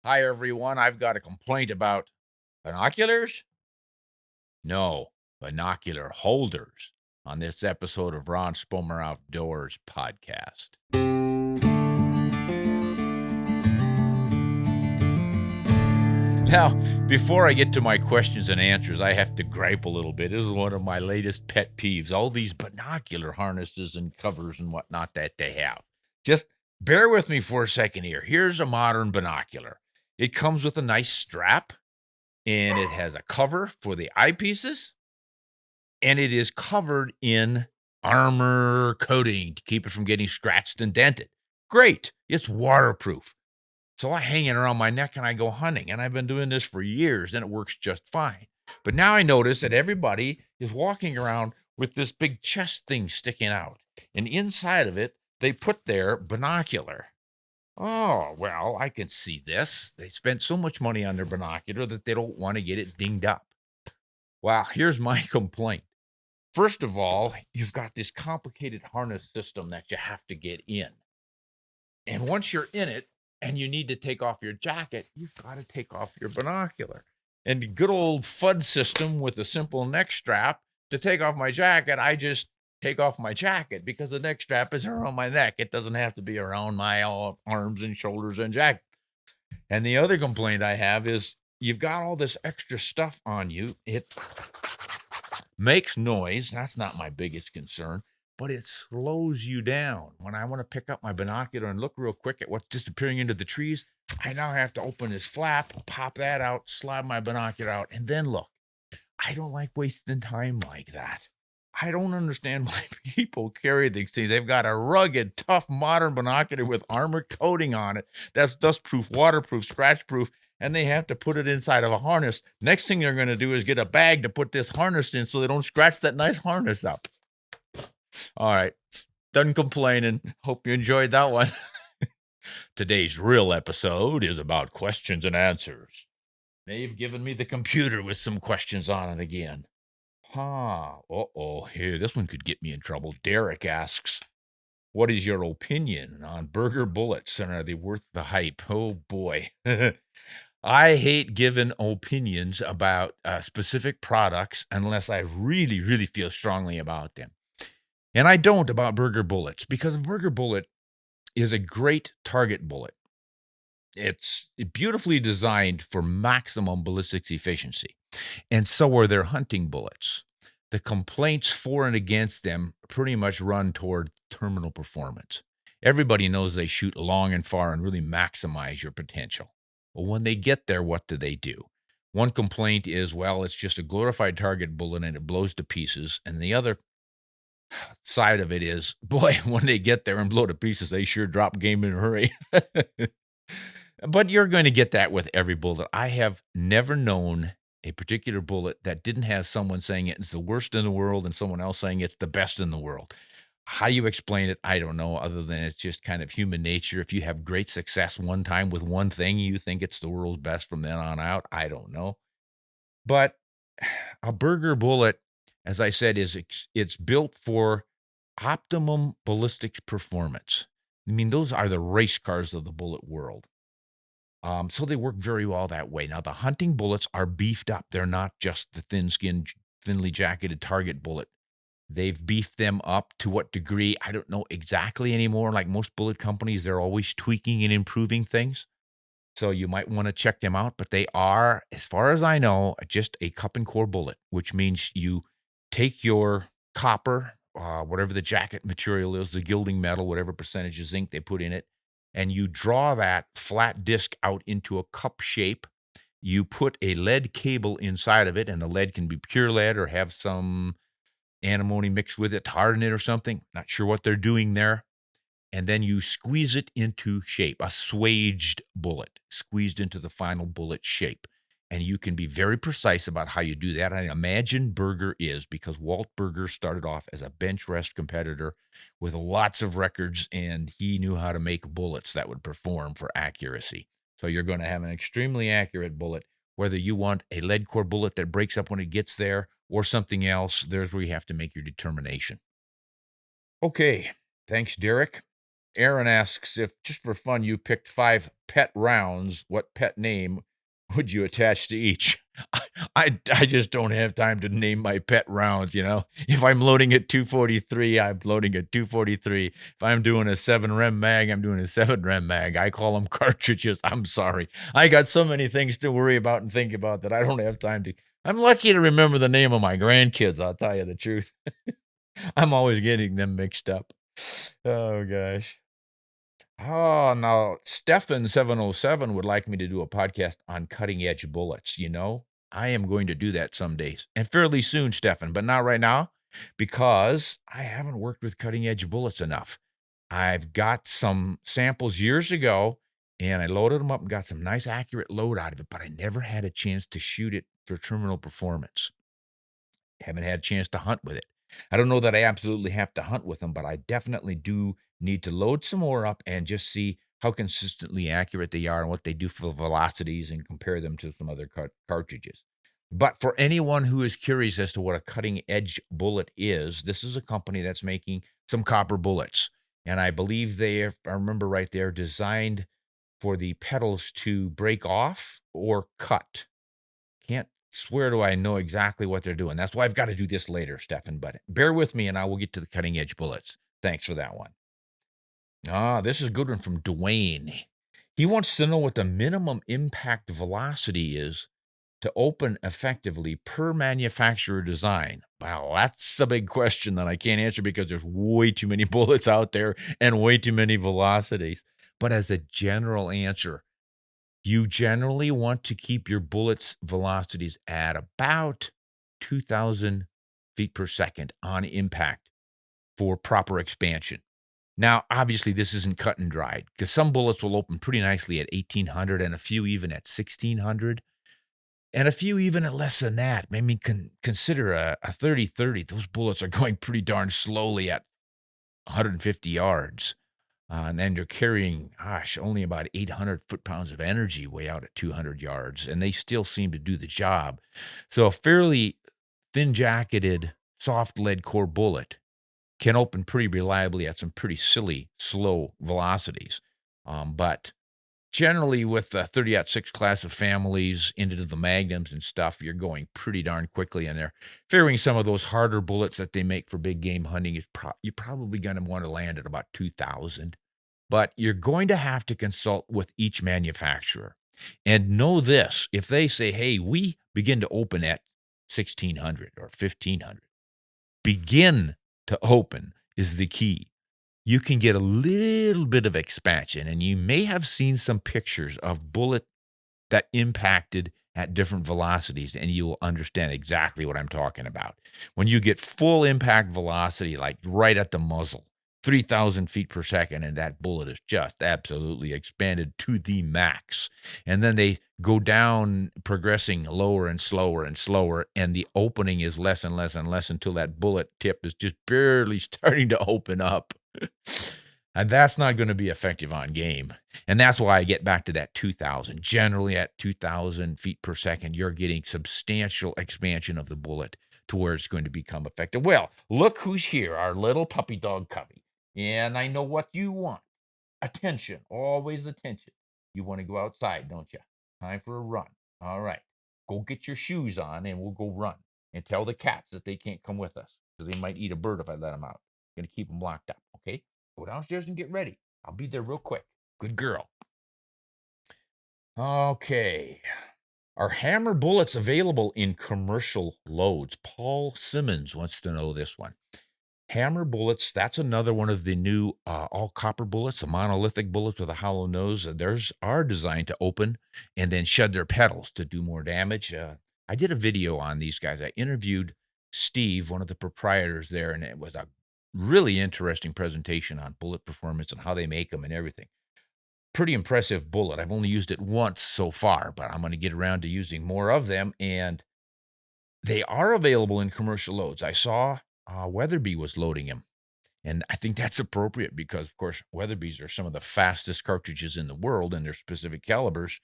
Hi, everyone. I've got a complaint about binoculars? No, binocular holders on this episode of Ron Spomer Outdoors Podcast. Now, before I get to my questions and answers, I have to gripe a little bit. This is one of my latest pet peeves, all these binocular harnesses and covers and whatnot that they have. Just bear with me for a second here. Here's a modern binocular. It comes with a nice strap, and it has a cover for the eyepieces, and it is covered in armor coating to keep it from getting scratched and dented. Great. It's waterproof. So I hang it around my neck and I go hunting, and I've been doing this for years, and it works just fine. But now I notice that everybody is walking around with this big chest thing sticking out, and inside of it, they put their binocular. Oh, well, I can see this. They spent so much money on their binocular that they don't want to get it dinged up. Well, here's my complaint. First of all, you've got this complicated harness system that you have to get in. And once you're in it and you need to take off your jacket, you've got to take off your binocular. And the good old FUD system with a simple neck strap, to take off my jacket, I just take off my jacket because the neck strap is around my neck. It doesn't have to be around my arms and shoulders and jacket. And the other complaint I have is you've got all this extra stuff on you. It makes noise. That's not my biggest concern, but it slows you down. When I want to pick up my binocular and look real quick at what's disappearing into the trees, I now have to open this flap, pop that out, slide my binocular out, and then look. I don't like wasting time like that. I don't understand why people carry these things. They've got a rugged, tough, modern binocular with armor coating on it that's dust-proof, waterproof, scratch-proof, and they have to put it inside of a harness. Next thing they're going to do is get a bag to put this harness in so they don't scratch that nice harness up. All right, done complaining. Hope you enjoyed that one. Today's real episode is about questions and answers. They've given me the computer with some questions on it again. Here, this one could get me in trouble. Derek asks, what is your opinion on Berger Bullets, and are they worth the hype? Oh, boy. I hate giving opinions about specific products unless I really, really feel strongly about them. And I don't about Berger Bullets, because a Berger Bullet is a great target bullet. It's beautifully designed for maximum ballistics efficiency, and so are their hunting bullets. The complaints for and against them pretty much run toward terminal performance. Everybody knows they shoot long and far and really maximize your potential. Well, when they get there, what do? One complaint is, well, it's just a glorified target bullet and it blows to pieces. And the other side of it is, boy, when they get there and blow to pieces, they sure drop game in a hurry. But you're going to get that with every bullet. I have never known a particular bullet that didn't have someone saying it's the worst in the world and someone else saying it's the best in the world. How you explain it, I don't know, other than it's just kind of human nature. If you have great success one time with one thing, you think it's the world's best from then on out. I don't know. But a Berger bullet, as I said, it's built for optimum ballistics performance. I mean, those are the race cars of the bullet world. So they work very well that way. Now, the hunting bullets are beefed up. They're not just the thin-skinned, thinly jacketed target bullet. They've beefed them up to what degree, I don't know exactly anymore. Like most bullet companies, they're always tweaking and improving things. So you might want to check them out. But they are, as far as I know, just a cup and core bullet, which means you take your copper, whatever the jacket material is, the gilding metal, whatever percentage of zinc they put in it, and you draw that flat disc out into a cup shape. You put a lead cable inside of it, and the lead can be pure lead or have some antimony mixed with it to harden it or something. Not sure what they're doing there. And then you squeeze it into shape, a swaged bullet, squeezed into the final bullet shape. And you can be very precise about how you do that. I imagine Berger is, because Walt Berger started off as a bench rest competitor with lots of records, and he knew how to make bullets that would perform for accuracy. So you're going to have an extremely accurate bullet, whether you want a lead core bullet that breaks up when it gets there or something else. There's where you have to make your determination. Okay, thanks, Derek. Aaron asks if, just for fun, you picked 5 pet rounds, what pet name would you attach to each? I just don't have time to name my pet rounds, you know? If I'm loading at 243, I'm loading at 243. If I'm doing a 7 rem mag, I'm doing a 7 rem mag. I call them cartridges. I'm sorry. I got so many things to worry about and think about that I don't have time to. I'm lucky to remember the name of my grandkids, I'll tell you the truth. I'm always getting them mixed up. Oh, gosh. Oh, now Stefan707 would like me to do a podcast on cutting edge bullets. You know, I am going to do that some days and fairly soon, Stefan, but not right now because I haven't worked with cutting edge bullets enough. I've got some samples years ago and I loaded them up and got some nice accurate load out of it, but I never had a chance to shoot it for terminal performance. Haven't had a chance to hunt with it. I don't know that I absolutely have to hunt with them, but I definitely do need to load some more up and just see how consistently accurate they are and what they do for velocities and compare them to some other cartridges. But for anyone who is curious as to what a cutting edge bullet is, this is a company that's making some copper bullets. And I believe they, if I remember right, they're designed for the petals to break off or cut. Can't swear to I know exactly what they're doing. That's why I've got to do this later, Stefan, but bear with me and I will get to the cutting edge bullets. Thanks for that one. This is a good one from Dwayne. He wants to know what the minimum impact velocity is to open effectively per manufacturer design. Wow, that's a big question that I can't answer because there's way too many bullets out there and way too many velocities. But as a general answer, you generally want to keep your bullets velocities at about 2,000 feet per second on impact for proper expansion. Now, obviously, this isn't cut and dried because some bullets will open pretty nicely at 1,800 and a few even at 1,600 and a few even at less than that. I mean, consider a 30-30. Those bullets are going pretty darn slowly at 150 yards. And then you're carrying, only about 800 foot-pounds of energy way out at 200 yards, and they still seem to do the job. So a fairly thin-jacketed, soft lead core bullet can open pretty reliably at some pretty silly, slow velocities. But generally with the 30-06 class of families into the magnums and stuff, you're going pretty darn quickly, and they're fairing some of those harder bullets that they make for big game hunting. You're probably going to want to land at about 2,000. But you're going to have to consult with each manufacturer. And know this, if they say, hey, we begin to open at 1,600 or 1,500, begin to open is the key. You can get a little bit of expansion, and you may have seen some pictures of bullet that impacted at different velocities, and you will understand exactly what I'm talking about. When you get full impact velocity, like right at the muzzle, 3,000 feet per second, and that bullet is just absolutely expanded to the max. And then they go down, progressing lower and slower and slower, and the opening is less and less and less until that bullet tip is just barely starting to open up. And that's not going to be effective on game. And that's why I get back to that 2,000. Generally at 2,000 feet per second, you're getting substantial expansion of the bullet to where it's going to become effective. Well, look who's here, our little puppy dog Cubby. And I know what you want. Attention, always attention. You want to go outside, don't you? Time for a run. All right. Go get your shoes on and we'll go run. And tell the cats that they can't come with us because they might eat a bird if I let them out. I'm going to keep them locked up, okay? Go downstairs and get ready. I'll be there real quick. Good girl. Okay. Are hammer bullets available in commercial loads? Paul Simmons wants to know this one. Hammer bullets, that's another one of the new all copper bullets, the monolithic bullets with a hollow nose. Theirs are designed to open and then shed their petals to do more damage. I did a video on these guys. I interviewed Steve, one of the proprietors there, and it was a really interesting presentation on bullet performance and how they make them and everything. Pretty impressive bullet. I've only used it once so far, but I'm going to get around to using more of them, and they are available in commercial loads. I saw Weatherby was loading them, and I think that's appropriate because, of course, Weatherbys are some of the fastest cartridges in the world in their specific calibers,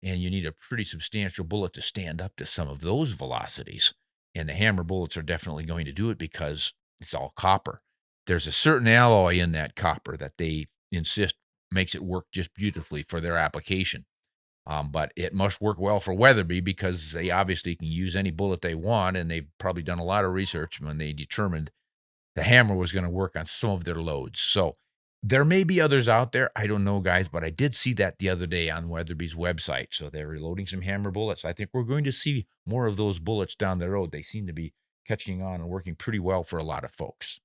and you need a pretty substantial bullet to stand up to some of those velocities, and the hammer bullets are definitely going to do it because it's all copper. There's a certain alloy in that copper that they insist makes it work just beautifully for their application. But it must work well for Weatherby because they obviously can use any bullet they want, and they've probably done a lot of research when they determined the hammer was going to work on some of their loads. So there may be others out there. I don't know, guys, but I did see that the other day on Weatherby's website. So they're reloading some hammer bullets. I think we're going to see more of those bullets down the road. They seem to be catching on and working pretty well for a lot of folks.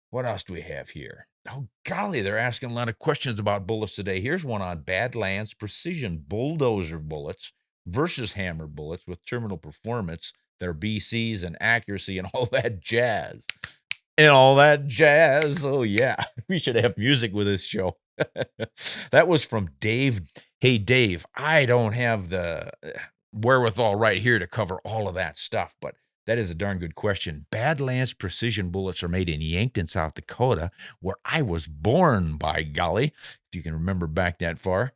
What else do we have here? Oh, golly, they're asking a lot of questions about bullets today. Here's one on Badland's precision bulldozer bullets versus hammer bullets with terminal performance, their BCs and accuracy and all that jazz. And all that jazz. Oh, yeah. We should have music with this show. That was from Dave. Hey, Dave, I don't have the wherewithal right here to cover all of that stuff, but that is a darn good question. Badlands precision bullets are made in Yankton, South Dakota, where I was born, by golly, if you can remember back that far.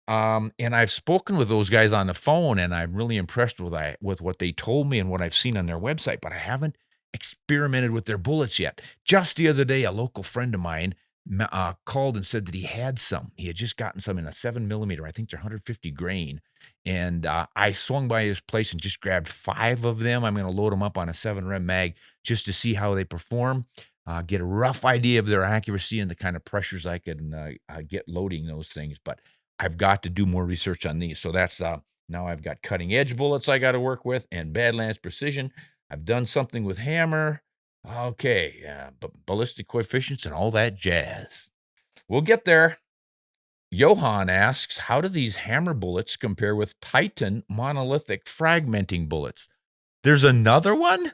And I've spoken with those guys on the phone, and I'm really impressed with what they told me and what I've seen on their website, but I haven't experimented with their bullets yet. Just the other day, a local friend of mine called and said that he had some. He had just gotten some in a 7mm. I think they're 150 grain. And I swung by his place and just grabbed 5 of them. I'm going to load them up on a 7 rem mag just to see how they perform, get a rough idea of their accuracy and the kind of pressures I can get loading those things. But I've got to do more research on these. So that's now I've got cutting edge bullets I got to work with and Badlands precision. I've done something with hammer. Okay, ballistic coefficients and all that jazz. We'll get there. Johan asks, how do these hammer bullets compare with Titan monolithic fragmenting bullets? There's another one?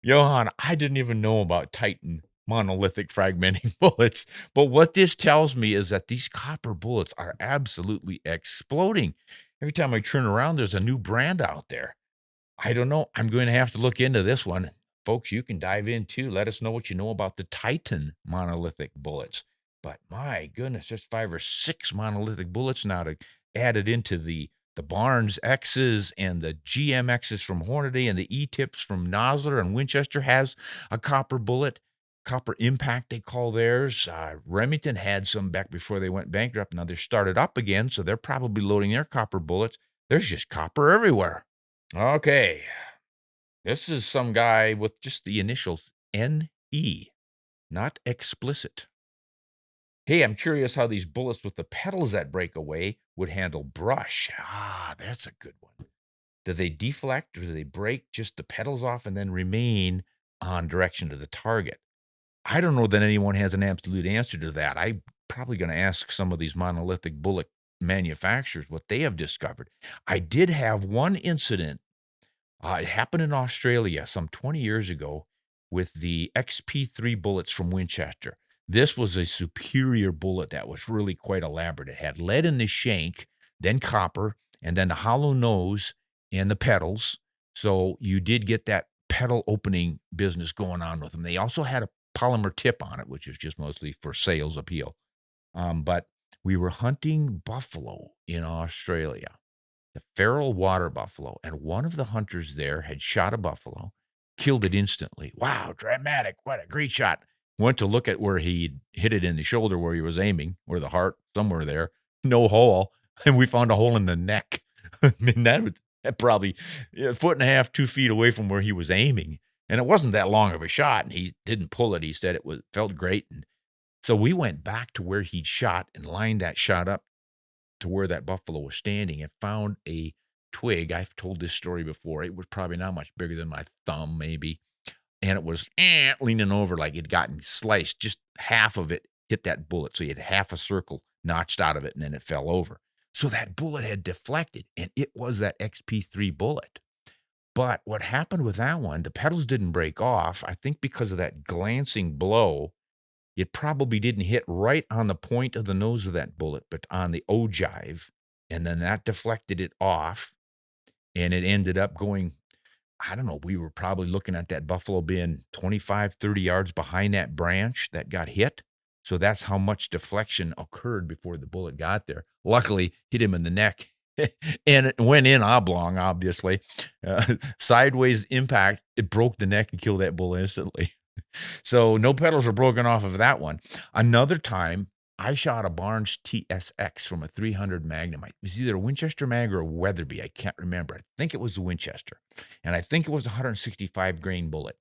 Johan, I didn't even know about Titan monolithic fragmenting bullets, but what this tells me is that these copper bullets are absolutely exploding. Every time I turn around, there's a new brand out there. I don't know. I'm going to have to look into this one. Folks, you can dive in too. Let us know what you know about the Titan monolithic bullets. But my goodness, there's 5 or 6 monolithic bullets now to add it into the Barnes X's and the GMX's from Hornady and the E-tips from Nosler, and Winchester has a copper bullet. Copper Impact, they call theirs. Remington had some back before they went bankrupt. Now they're started up again, so they're probably loading their copper bullets. There's just copper everywhere. Okay, this is some guy with just the initials NE, not explicit. Hey, I'm curious how these bullets with the petals that break away would handle brush. That's a good one. Do they deflect or do they break just the petals off and then remain on direction to the target? I don't know that anyone has an absolute answer to that. I'm probably going to ask some of these monolithic bullet manufacturers what they have discovered. I did have one incident. It happened in Australia some 20 years ago with the XP3 bullets from Winchester. This was a superior bullet that was really quite elaborate. It had lead in the shank, then copper, and then the hollow nose and the petals. So you did get that petal opening business going on with them. They also had a polymer tip on it, which is just mostly for sales appeal. But we were hunting buffalo in Australia, the feral water buffalo, and one of the hunters there had shot a buffalo, killed it instantly. Wow, dramatic. What a great shot. Went to look at where he hit it in the shoulder where he was aiming, or the heart, somewhere there. No hole. And we found a hole in the neck. I mean, that probably a foot and a half, 2 feet away from where he was aiming. And it wasn't that long of a shot. And he didn't pull it. He said it felt great. And so we went back to where he'd shot and lined that shot up to where that buffalo was standing and found a twig. I've told this story before. It was probably not much bigger than my thumb, maybe. And it was leaning over like it'd gotten sliced. Just half of it hit that bullet. So you had half a circle notched out of it, and then it fell over. So that bullet had deflected, and it was that XP3 bullet. But what happened with that one, the petals didn't break off. I think because of that glancing blow, it probably didn't hit right on the point of the nose of that bullet, but on the ogive. And then that deflected it off, and it ended up going, I don't know, we were probably looking at that buffalo being 25, 30 yards behind that branch that got hit. So that's how much deflection occurred before the bullet got there. Luckily, hit him in the neck, and it went in oblong, obviously. Sideways impact, it broke the neck and killed that bull instantly. So no petals were broken off of that one. Another time, I shot a Barnes TSX from a 300 Magnum. It was either a Winchester mag or a Weatherby. I can't remember. I think it was the Winchester. And I think it was a 165 grain bullet.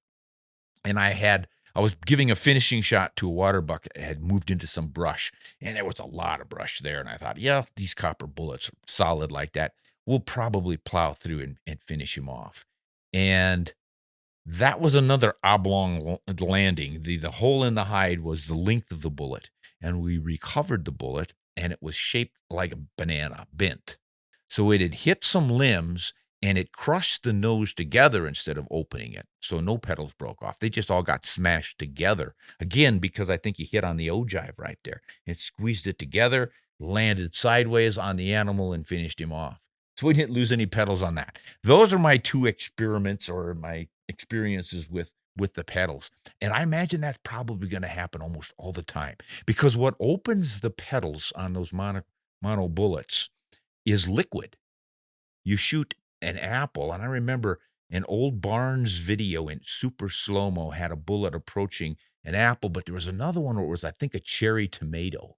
And I was giving a finishing shot to a water buck that had moved into some brush, and there was a lot of brush there. And I thought, yeah, these copper bullets are solid like that. We'll probably plow through and finish him off. And that was another oblong landing. The hole in the hide was the length of the bullet, and we recovered the bullet, and it was shaped like a banana, bent. So it had hit some limbs, and it crushed the nose together instead of opening it. So no petals broke off. They just all got smashed together. Again, because I think he hit on the ogive right there. It squeezed it together, landed sideways on the animal, and finished him off. So we didn't lose any petals on that. Those are my two experiments or my experiences with the petals. And I imagine that's probably going to happen almost all the time, because what opens the petals on those mono bullets is liquid. You shoot an apple, and I remember an old Barnes video in super slow-mo had a bullet approaching an apple, but there was another one where it was, I think, a cherry tomato,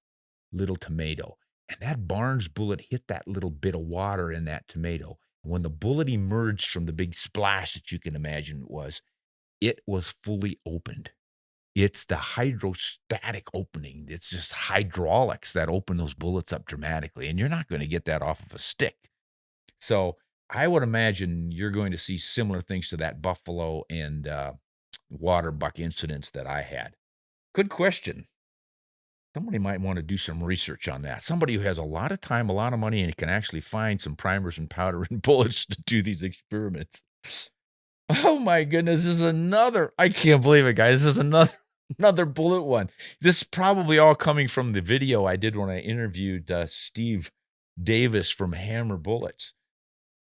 little tomato. And that Barnes bullet hit that little bit of water in that tomato. And when the bullet emerged from the big splash that you can imagine it was fully opened. It's the hydrostatic opening. It's just hydraulics that open those bullets up dramatically, and you're not going to get that off of a stick. So I would imagine you're going to see similar things to that buffalo and water buck incidents that I had. Good question. Somebody might want to do some research on that. Somebody who has a lot of time, a lot of money, and can actually find some primers and powder and bullets to do these experiments. Oh my goodness, this is I can't believe it, guys. This is another bullet one. This is probably all coming from the video I did when I interviewed Steve Davis from Hammer Bullets.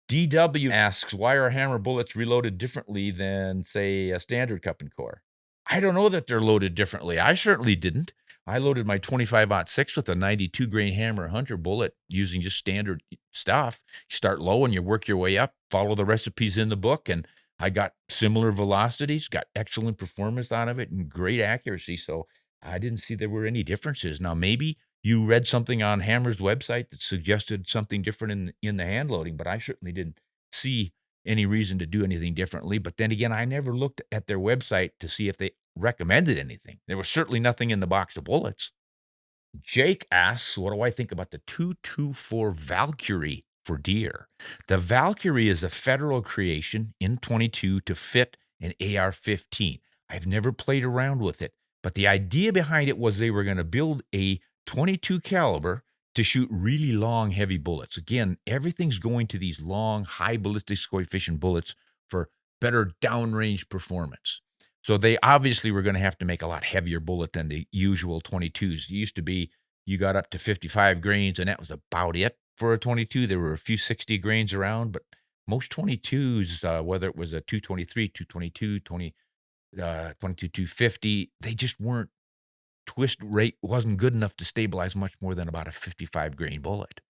DW asks, why are Hammer bullets reloaded differently than, say, a standard cup and core? I don't know that they're loaded differently. I certainly didn't. I loaded my 25-06 with a 92 grain Hammer Hunter bullet using just standard stuff. You start low and you work your way up, follow the recipes in the book, and I got similar velocities, got excellent performance out of it, and great accuracy. So I didn't see there were any differences. Now, maybe you read something on Hammer's website that suggested something different in the hand loading, but I certainly didn't see any reason to do anything differently. But then again, I never looked at their website to see if they recommended anything. There was certainly nothing in the box of bullets. Jake asks, what do I think about the 224 Valkerie for deer? The Valkerie is a federal creation in 22 to fit an AR-15. I've never played around with it, but the idea behind it was they were going to build a 22 caliber to shoot really long, heavy bullets. Again, everything's going to these long, high ballistic coefficient bullets for better downrange performance. So they obviously were going to have to make a lot heavier bullet than the usual 22s. It used to be you got up to 55 grains, and that was about it for a 22. There were a few 60 grains around, but most 22s, whether it was a 223, 222, 22, 250, they just weren't. Twist rate wasn't good enough to stabilize much more than about a 55 grain bullet.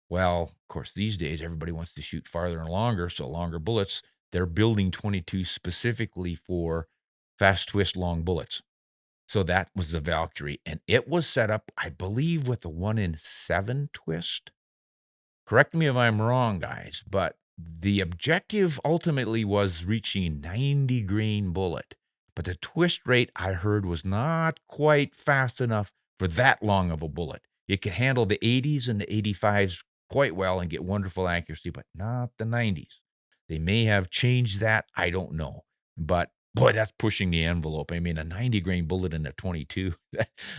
Well, of course, these days, everybody wants to shoot farther and longer, so longer bullets. They're building 22 specifically for fast twist long bullets. So that was the Valkerie, and it was set up, I believe, with a 1-in-7 twist. Correct me if I'm wrong, guys, but the objective ultimately was reaching 90 grain bullet. But the twist rate I heard was not quite fast enough for that long of a bullet. It could handle the 80s and the 85s quite well and get wonderful accuracy, but not the 90s. They may have changed that. I don't know. But boy, that's pushing the envelope. I mean, a 90 grain bullet in a 22,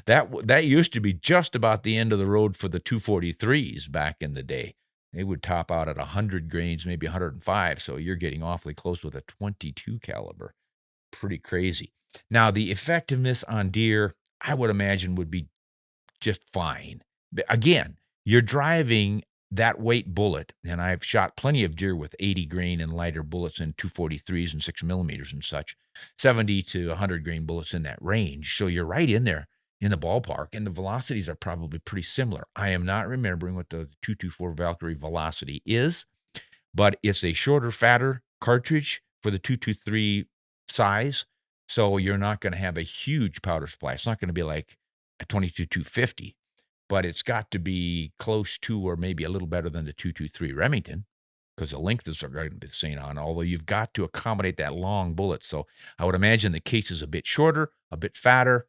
that used to be just about the end of the road for the 243s back in the day. They would top out at 100 grains, maybe 105. So you're getting awfully close with a 22 caliber. Pretty crazy. Now, the effectiveness on deer, I would imagine, would be just fine. But again, you're driving that weight bullet, and I've shot plenty of deer with 80 grain and lighter bullets in 243s and 6mm and such, 70 to 100 grain bullets in that range. So you're right in there in the ballpark, and the velocities are probably pretty similar. I am not remembering what the 224 Valkerie velocity is, but it's a shorter, fatter cartridge for the 223 size, so you're not going to have a huge powder supply. It's not going to be like a 22 250, but it's got to be close to or maybe a little better than the 223 Remington because the length is going to be the same on, although you've got to accommodate that long bullet. So I would imagine the case is a bit shorter, a bit fatter,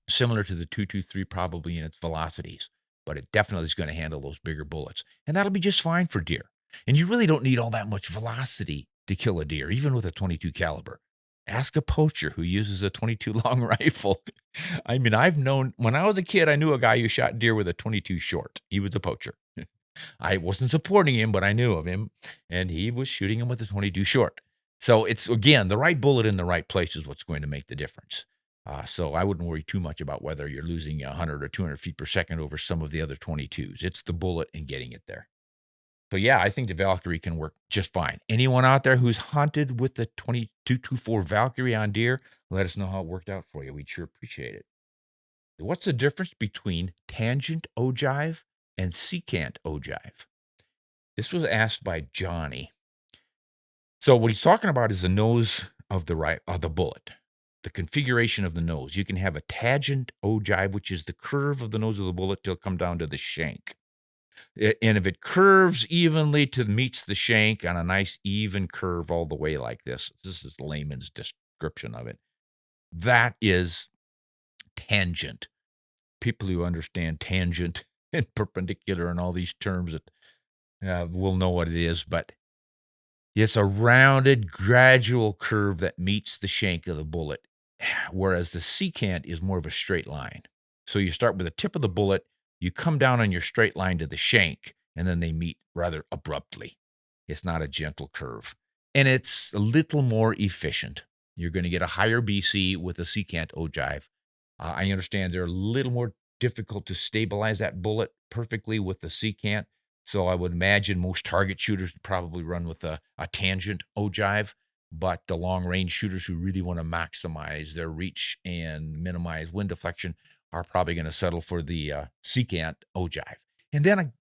similar to the 223 probably in its velocities, but it definitely is going to handle those bigger bullets. And that'll be just fine for deer. And you really don't need all that much velocity to kill a deer, even with a 22 caliber. Ask a poacher who uses a 22 long rifle. I mean, I've known when I was a kid, I knew a guy who shot deer with a 22 short. He was a poacher. I wasn't supporting him, but I knew of him, and he was shooting him with a 22 short. So it's, again, the right bullet in the right place is what's going to make the difference. So I wouldn't worry too much about whether you're losing 100 or 200 feet per second over some of the other 22s. It's the bullet and getting it there. So yeah, I think the Valkerie can work just fine. Anyone out there who's hunted with the 22-24 Valkerie on deer, let us know how it worked out for you. We'd sure appreciate it. What's the difference between tangent ogive and secant ogive? This was asked by Johnny. So what he's talking about is the nose of the bullet, the configuration of the nose. You can have a tangent ogive, which is the curve of the nose of the bullet till come down to the shank. And if it curves evenly to meets the shank on a nice even curve all the way like this is layman's description of it. That is tangent. People who understand tangent and perpendicular and all these terms that will know what it is, but it's a rounded, gradual curve that meets the shank of the bullet, whereas the secant is more of a straight line. So you start with the tip of the bullet, you come down on your straight line to the shank, and then they meet rather abruptly. It's not a gentle curve. And it's a little more efficient. You're going to get a higher BC with a secant ogive. I understand they're a little more difficult to stabilize that bullet perfectly with the secant. So I would imagine most target shooters would probably run with a tangent ogive, but the long-range shooters who really want to maximize their reach and minimize wind deflection are probably going to settle for the secant ogive. And then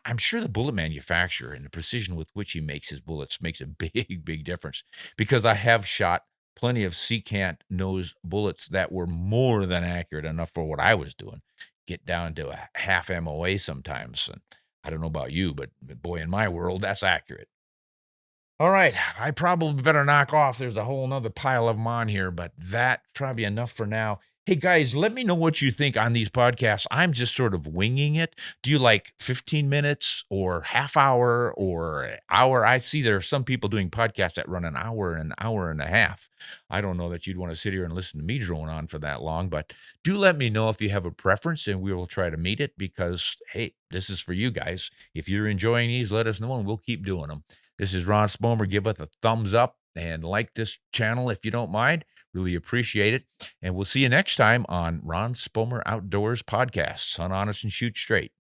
I'm sure the bullet manufacturer and the precision with which he makes his bullets makes a big, big difference, because I have shot plenty of secant nose bullets that were more than accurate enough for what I was doing. Get down to a half MOA sometimes. And I don't know about you, but boy, in my world, that's accurate. All right, I probably better knock off. There's a whole nother pile of them on here, but that's probably enough for now. Hey, guys, let me know what you think on these podcasts. I'm just sort of winging it. Do you like 15 minutes or half hour or hour? I see there are some people doing podcasts that run an hour and a half. I don't know that you'd want to sit here and listen to me drone on for that long, but do let me know if you have a preference, and we will try to meet it because, hey, this is for you guys. If you're enjoying these, let us know, and we'll keep doing them. This is Ron Spomer. Give us a thumbs up and like this channel if you don't mind. Really appreciate it. And we'll see you next time on Ron Spomer Outdoors Podcast. Hunt honest and shoot straight.